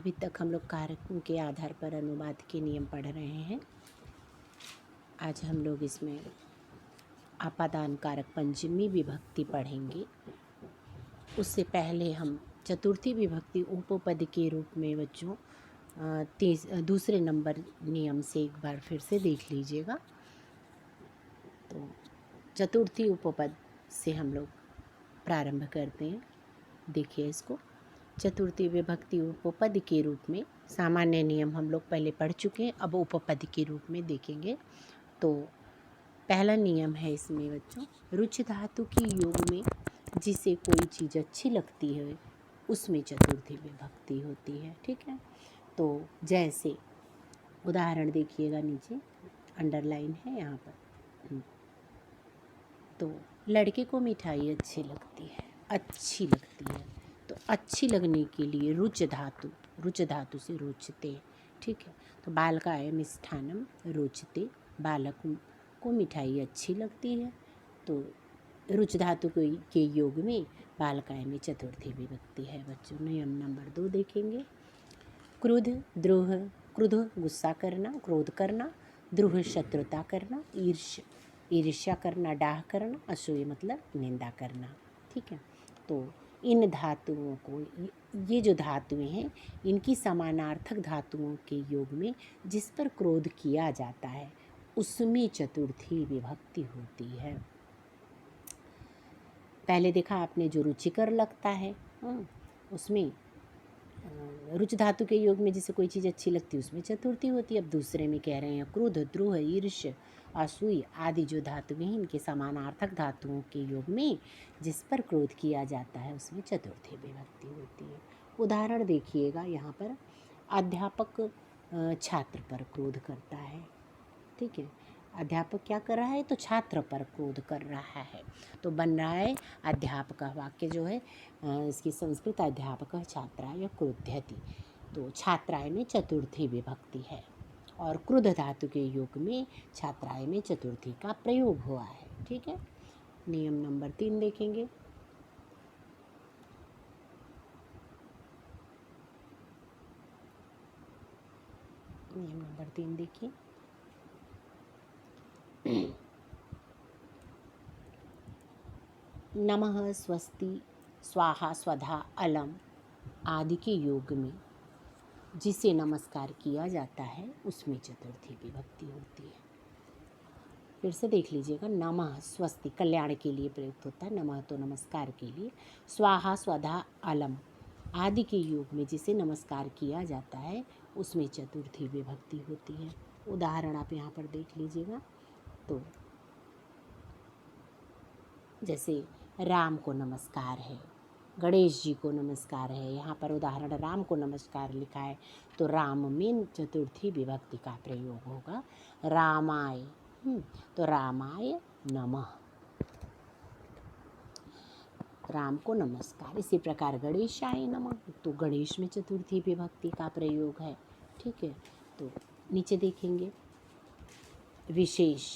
अभी तक हम लोग कारकों के आधार पर अनुवाद के नियम पढ़ रहे हैं। आज हम लोग इसमें आपादान कारक पंचमी विभक्ति पढ़ेंगे। उससे पहले हम चतुर्थी विभक्ति उपपद के रूप में बच्चों दूसरे नंबर नियम से एक बार फिर से देख लीजिएगा। तो चतुर्थी उपपद से हम लोग प्रारंभ करते हैं। देखिए इसको, चतुर्थी विभक्ति उपपद के रूप में सामान्य नियम हम लोग पहले पढ़ चुके हैं, अब उपपद के रूप में देखेंगे। तो पहला नियम है इसमें बच्चों, रुच धातु की योग में जिसे कोई चीज़ अच्छी लगती है उसमें चतुर्थी विभक्ति होती है। ठीक है, तो जैसे उदाहरण देखिएगा, नीचे अंडरलाइन है यहाँ पर। तो लड़के को मिठाई अच्छी लगती है, अच्छी लगती है, तो अच्छी लगने के लिए रुच धातु से रुचते। ठीक है, तो बालकाय मिष्ठानम रुचते, बालक को मिठाई अच्छी लगती है, तो रुच धातु के योग में बालकाय में चतुर्थी विभक्ति है बच्चों। नियम नंबर 2 देखेंगे। क्रोध द्रोह, क्रोध गुस्सा करना, क्रोध करना, द्रोह शत्रुता करना, ईर्ष्या करना, डाह करना, असूय मतलब निंदा करना। ठीक है, तो इन धातुओं को, ये जो धातुएं हैं, इनकी समानार्थक धातुओं के योग में जिस पर क्रोध किया जाता है उसमें चतुर्थी विभक्ति होती है। पहले देखा आपने जो रुचिकर लगता है, उसमें रुच धातु के योग में जिसे कोई चीज़ अच्छी लगती है उसमें चतुर्थी होती है। अब दूसरे में कह रहे हैं क्रोध द्रोह ईर्ष्य असूय आदि जो धातुएं हैं, इनके समानार्थक धातुओं के योग में जिस पर क्रोध किया जाता है उसमें चतुर्थी विभक्ति होती है। उदाहरण देखिएगा, यहाँ पर अध्यापक छात्र पर क्रोध करता है। ठीक है, अध्यापक क्या कर रहा है, तो छात्र पर क्रोध कर रहा है, तो बन रहा है अध्यापक। वाक्य जो है इसकी संस्कृत अध्यापक छात्राय क्रोध्यति, तो छात्राय में चतुर्थी विभक्ति है और क्रुद्ध धातु के योग में छात्राय में चतुर्थी का प्रयोग हुआ है। ठीक है, नियम नंबर 3 देखेंगे। नियम नंबर 3 देखिए। नमः स्वस्ति स्वाहा स्वधा अलम आदि के योग में जिसे नमस्कार किया जाता है उसमें चतुर्थी विभक्ति होती है। फिर से देख लीजिएगा, नमः स्वस्ति कल्याण के लिए प्रयुक्त होता है, नमः तो नमस्कार के लिए, स्वाहा स्वधा अलम आदि के योग में जिसे नमस्कार किया जाता है उसमें चतुर्थी विभक्ति होती है। उदाहरण आप यहाँ पर देख लीजिएगा, तो जैसे राम को नमस्कार है, गणेश जी को नमस्कार है। यहाँ पर उदाहरण राम को नमस्कार लिखा है, तो राम में चतुर्थी विभक्ति का प्रयोग होगा, रामाय। तो रामाय नमः, राम को नमस्कार। इसी प्रकार गणेशाय नमः, तो गणेश में चतुर्थी विभक्ति का प्रयोग है। ठीक है, तो नीचे देखेंगे विशेष,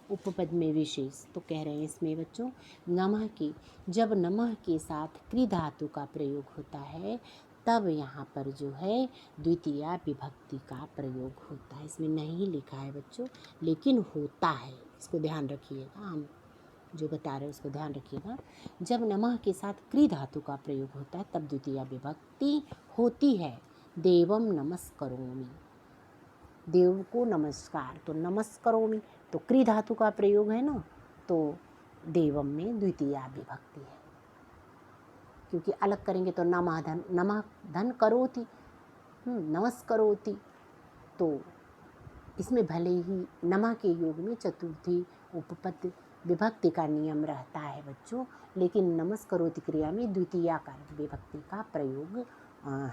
उपपद में विशेष, तो कह रहे हैं इसमें बच्चों नमः की, जब नमः के साथ क्रि धातु का प्रयोग होता है तब यहाँ पर जो है द्वितीया विभक्ति का प्रयोग होता है। इसमें नहीं लिखा है बच्चों, लेकिन होता है, इसको ध्यान रखिएगा, हम जो बता रहे हैं उसको ध्यान रखिएगा। जब नमः के साथ क्रि धातु का प्रयोग होता है तब द्वितीया विभक्ति होती है। देवम नमस्करोमि, देव को नमस्कार, तो नमस्करोमि, तो क्रि धातु का प्रयोग है ना, तो देवम में द्वितीया विभक्ति है, क्योंकि अलग करेंगे तो नमः धन करोति, नमस्करोति, तो इसमें भले ही नमः के योग में चतुर्थी उपपद विभक्ति का नियम रहता है बच्चों, लेकिन नमस्करोति क्रिया में द्वितीया कारक विभक्ति का प्रयोग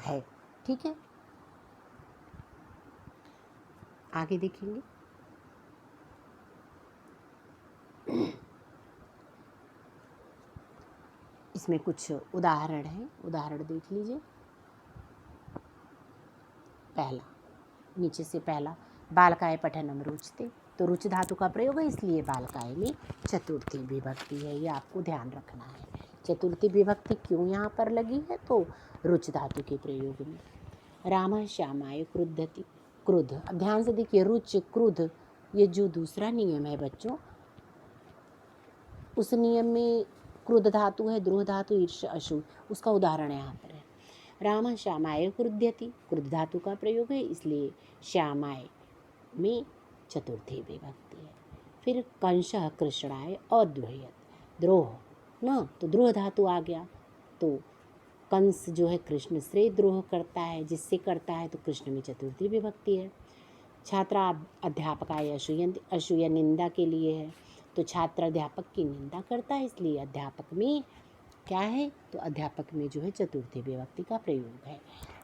है। ठीक है, आगे देखेंगे। इसमें कुछ उदाहरण हैं, उदाहरण देख लीजिए। पहला, नीचे से पहला, बालकाय पठनम रुचते, तो रुच धातु का प्रयोग है इसलिए बालकाय में चतुर्थी विभक्ति है, ये आपको ध्यान रखना है। चतुर्थी विभक्ति क्यों यहाँ पर लगी है, तो रुच धातु के प्रयोग में। रामः श्यामाय क्रुद्धति, क्रुद्ध। अब ध्यान से देखिए, रुच क्रुद्ध, ये जो दूसरा नियम है बच्चों, उस नियम में क्रुद्ध धातु है, द्रोह धातु, ईर्ष अशु, उसका उदाहरण यहाँ पर है। रामः श्यामाय क्रुध्यति, क्रुद्ध धातु का प्रयोग है, इसलिए श्यामाय में चतुर्थी विभक्ति है। फिर कंशः कृष्णाय अद्वयत, द्रोह ना, तो द्रोह धातु आ गया, तो कंस जो है कृष्ण से द्रोह करता है, जिससे करता है, तो कृष्ण में चतुर्थी विभक्ति है। छात्रा अध्यापकाय असूयन्ति, असूया निंदा के लिए है, तो छात्र अध्यापक की निंदा करता है, इसलिए अध्यापक में क्या है, तो अध्यापक में जो है चतुर्थी विभक्ति का प्रयोग है।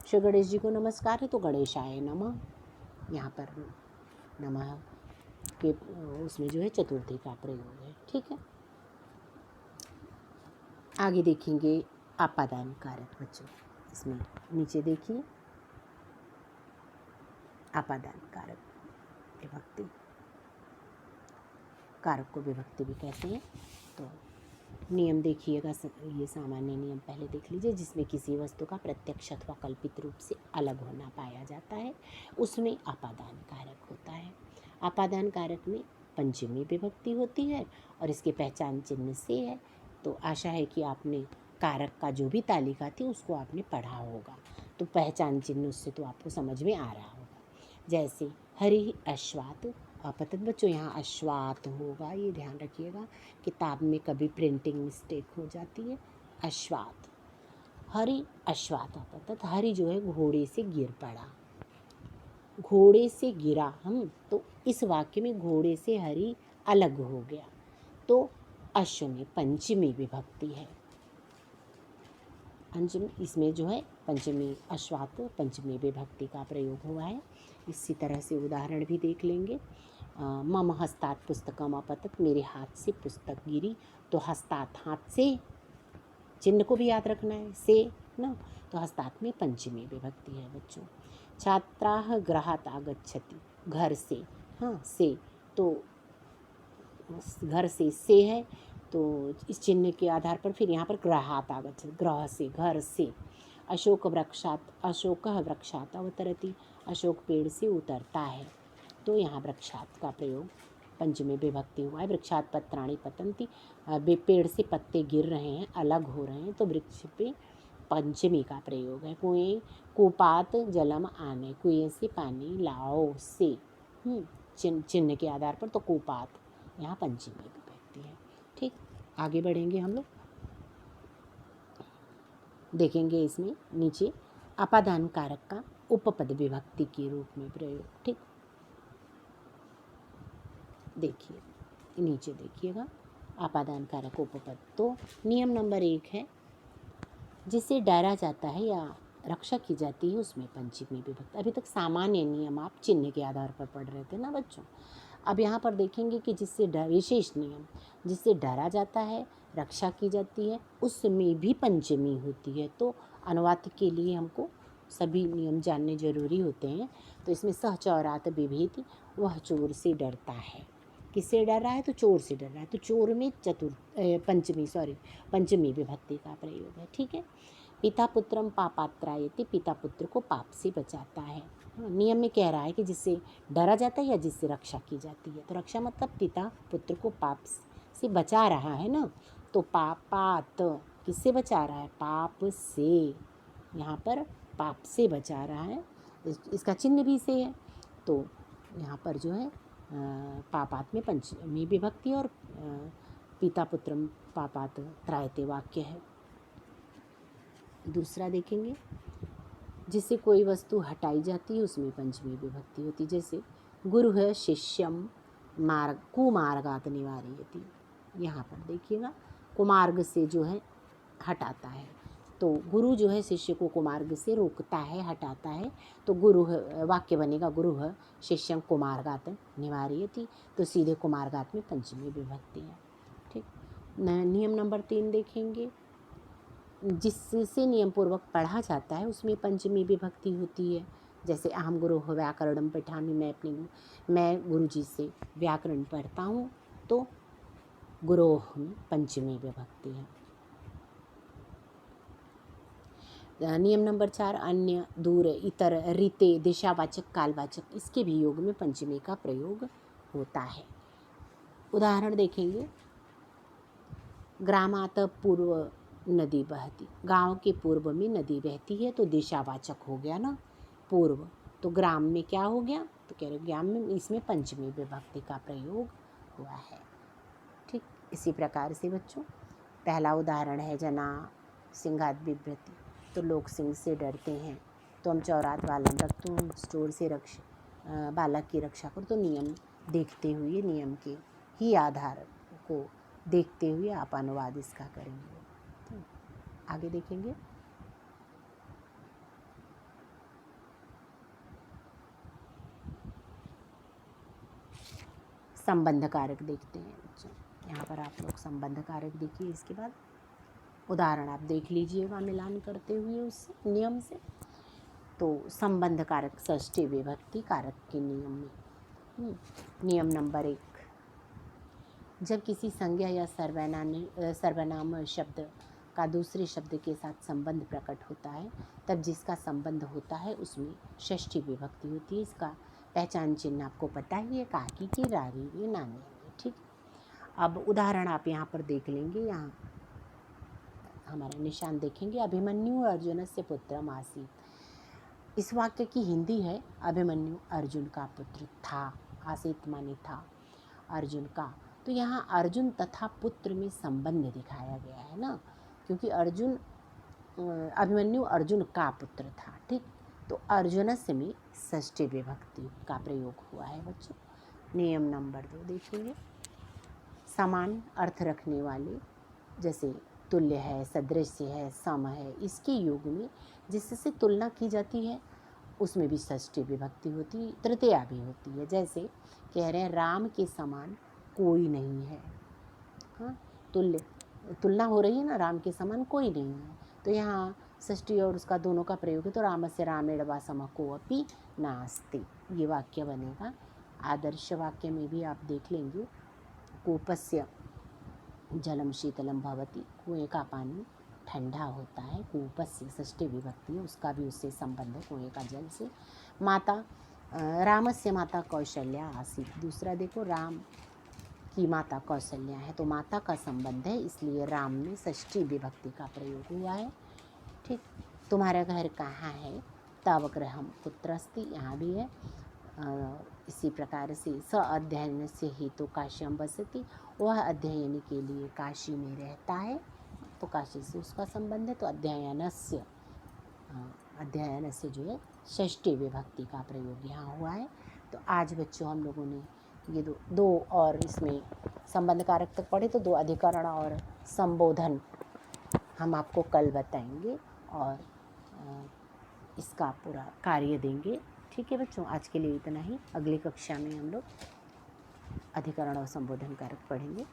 श्री गणेश जी को नमस्कार है, तो गणेशाय नमः, यहाँ पर नमः के उसमें जो है चतुर्थी का प्रयोग है। ठीक है, आगे देखेंगे आपादान कारक बच्चों, इसमें नीचे देखिए आपादान कारक विभक्ति, कारक को विभक्ति भी कहते हैं। तो नियम देखिएगा, ये सामान्य नियम पहले देख लीजिए। जिसमें किसी वस्तु का प्रत्यक्ष अथवा कल्पित रूप से अलग होना पाया जाता है, उसमें आपादान कारक होता है। आपादान कारक में पंचमी विभक्ति होती है और इसके पहचान चिन्ह से है। तो आशा है कि आपने कारक का जो भी तालिका थी उसको आपने पढ़ा होगा, तो पहचान चिन्ह उससे तो आपको समझ में आ रहा होगा। जैसे हरि अश्वात, पता बच्चों यहाँ अश्वात होगा, ये ध्यान रखिएगा, किताब में कभी प्रिंटिंग मिस्टेक हो जाती है। अश्वात, हरि अश्वात होता था, हरि जो है घोड़े से गिर पड़ा, घोड़े से गिरा हम, तो इस वाक्य में घोड़े से हरि अलग हो गया, तो अश्व में पंचमी विभक्ति है। पंचमी, इसमें जो है पंचमी, अश्वात पंचमी विभक्ति का प्रयोग हुआ है। इसी तरह से उदाहरण भी देख लेंगे। मम हस्तात पुस्तकम अपतत, मेरे हाथ से पुस्तक गिरी, तो हस्तात हाथ से, चिन्ह को भी याद रखना है, से ना, तो हस्तात में पंचमी विभक्ति है बच्चों। छात्राः गृहात् आगच्छति, घर से, हाँ से, तो घर से है, तो इस चिन्ह के आधार पर फिर यहाँ पर गृहात् आगच्छति, गृह से, घर से। अशोक वृक्षात्, अशोकः वृक्षात् अवतरति, अशोक पेड़ से उतरता है, तो यहाँ वृक्षात् का प्रयोग पंचमी विभक्ति हुआ है। वृक्षात् पत्राणि पतन्ति, पेड़ से पत्ते गिर रहे हैं, अलग हो रहे हैं, तो वृक्ष पे पंचमी का प्रयोग है। कुएं, कूपात जलम आने, कुएं से पानी लाओ से, चिन्ह के आधार पर, तो कूपात यहाँ पंचमी विभक्ति है। ठीक, आगे बढ़ेंगे हम लोग, देखेंगे इसमें नीचे अपादान कारक का उपपद विभक्ति के रूप में प्रयोग। ठीक, देखिए नीचे देखिएगा अपादान कारक उपपद। तो नियम नंबर 1 है, जिससे डरा जाता है या रक्षा की जाती है उसमें पंचमी विभक्ति। अभी तक सामान्य नियम आप चिन्ह के आधार पर पढ़ रहे थे ना बच्चों। अब यहाँ पर देखेंगे कि जिससे विशेष नियम, जिससे डरा जाता है, रक्षा की जाती है, उसमें भी पंचमी होती है। तो अनुवाद के लिए हमको सभी नियम जानने जरूरी होते हैं। तो इसमें सह चौरात विभेति, वह चोर से डरता है। किससे डर रहा है, तो चोर से डर रहा है, तो चोर में पंचमी विभक्ति का प्रयोग है। ठीक है, पिता पुत्रम पापात्रायति, पिता पुत्र को पाप से बचाता है। नियम में कह रहा है कि जिससे डरा जाता है या जिससे रक्षा की जाती है, तो रक्षा मतलब पिता पुत्र को पाप से बचा रहा है ना, तो पापात किससे बचा रहा है, पाप से, यहाँ पर पाप से बचा रहा है, इसका चिन्ह भी से है, तो यहाँ पर जो है पापात में पंचमी विभक्ति और पिता पुत्रम पापात त्रायते वाक्य है। दूसरा देखेंगे, जिससे कोई वस्तु हटाई जाती है उसमें पंचमी विभक्ति होती, जैसे गुरुः शिष्यम कुमार्गात निवारयति। यहाँ पर देखिएगा कुमार्ग से जो है हटाता है, तो गुरु जो है शिष्य को कुमार्ग से रोकता है, हटाता है, तो गुरु वाक्य बनेगा गुरुः शिष्यं कुमार्गात निवारयति, तो सीधे कुमार्गात में पंचमी विभक्ति है। ठीक, नियम नंबर 3 देखेंगे, जिससे नियम पूर्वक पढ़ा जाता है उसमें पंचमी विभक्ति होती है। जैसे अहम गुरुः व्याकरणम पठामि, मैं गुरु जी से व्याकरण पढ़ता हूँ, तो गुरोह में पंचमी विभक्ति है। नियम नंबर 4, अन्य, दूर, इतर, रीते, दिशावाचक, कालवाचक, इसके भी योग में पंचमी का प्रयोग होता है। उदाहरण देखेंगे, ग्रामात पूर्व नदी बहती, गांव के पूर्व में नदी बहती है, तो दिशावाचक हो गया ना पूर्व, तो ग्राम में क्या हो गया, तो कह रहे ग्राम में, इसमें पंचमी विभक्ति का प्रयोग हुआ है। ठीक, इसी प्रकार से बच्चों पहला उदाहरण है, जना सिंहात बिभ्रति, तो लोग सिंह से डरते हैं, तो हम चौरात वालन रख, तो चोर से बालक की रक्षा करो, तो नियम देखते हुए, नियम के ही आधार को देखते हुए आप अनुवाद इसका करेंगे। तो आगे देखेंगे, संबंध कारक देखते हैं बच्चों। यहाँ पर आप लोग संबंध कारक देखिए, इसके बाद उदाहरण आप देख लीजिएगा मिलान करते हुए उससे नियम से। तो संबंध कारक षष्ठी विभक्ति कारक के नियम में नियम नंबर 1, जब किसी संज्ञा या सर्वनाम शब्द का दूसरे शब्द के साथ संबंध प्रकट होता है, तब जिसका संबंध होता है उसमें षष्ठी विभक्ति होती है। इसका पहचान चिन्ह आपको पता ही है, काकी की, रारी रे, नानी रे। ठीक, अब उदाहरण आप यहाँ पर देख लेंगे, यहाँ हमारा निशान देखेंगे, अभिमन्यु अर्जुनस्य पुत्रम आसीत्। इस वाक्य की हिंदी है, अभिमन्यु अर्जुन का पुत्र था, आसीत् माने था, अर्जुन का। तो यहाँ अर्जुन तथा पुत्र में संबंध दिखाया गया है ना, क्योंकि अभिमन्यु अर्जुन का पुत्र था। ठीक, तो अर्जुनस्य में षष्ठी विभक्ति का प्रयोग हुआ है बच्चों। नियम नंबर 2 देखिए, समान अर्थ रखने वाले, जैसे तुल्य है, सदृश्य है, सम है, इसके योग में जिससे तुलना की जाती है उसमें भी षष्ठी विभक्ति होती है, तृतीया भी होती है। जैसे कह रहे हैं राम के समान कोई नहीं है, हाँ, तुलना हो रही है ना, राम के समान कोई नहीं है, तो यहाँ षष्ठी और उसका दोनों का प्रयोग है, तो रामस्य रामेण वा समः कोऽपि नास्ति, ये वाक्य बनेगा। आदर्श वाक्य में भी आप देख लेंगे, कूपस्य जलम शीतलम भवति, कुएं का पानी ठंडा होता है, कूपस्य षष्ठी विभक्ति है, उसका भी उससे संबंध है, कुएं का जल से। माता, रामस्य माता कौशल्या आसीत्, दूसरा देखो, राम की माता कौशल्या है, तो माता का संबंध है, इसलिए राम में षष्ठी विभक्ति का प्रयोग हुआ है। ठीक, तुम्हारा घर कहाँ है, तव गृहं कुत्रस्ति, यहाँ भी है। इसी प्रकार से स अध्ययनस्य हेतु काश्याम वसति, वह अध्ययन के लिए काशी में रहता है, तो काशी से उसका संबंध है, तो अध्ययनस्य जो है षष्ठी विभक्ति का प्रयोग यहाँ हुआ है। तो आज बच्चों हम लोगों ने ये दो और इसमें संबंध कारक तक पढ़े, तो 2 अधिकरण और संबोधन हम आपको कल बताएंगे और इसका पूरा कार्य देंगे। ठीक है बच्चों, आज के लिए इतना ही। अगली कक्षा में हम लोग अधिकरण और संबोधन कारक पढ़ेंगे।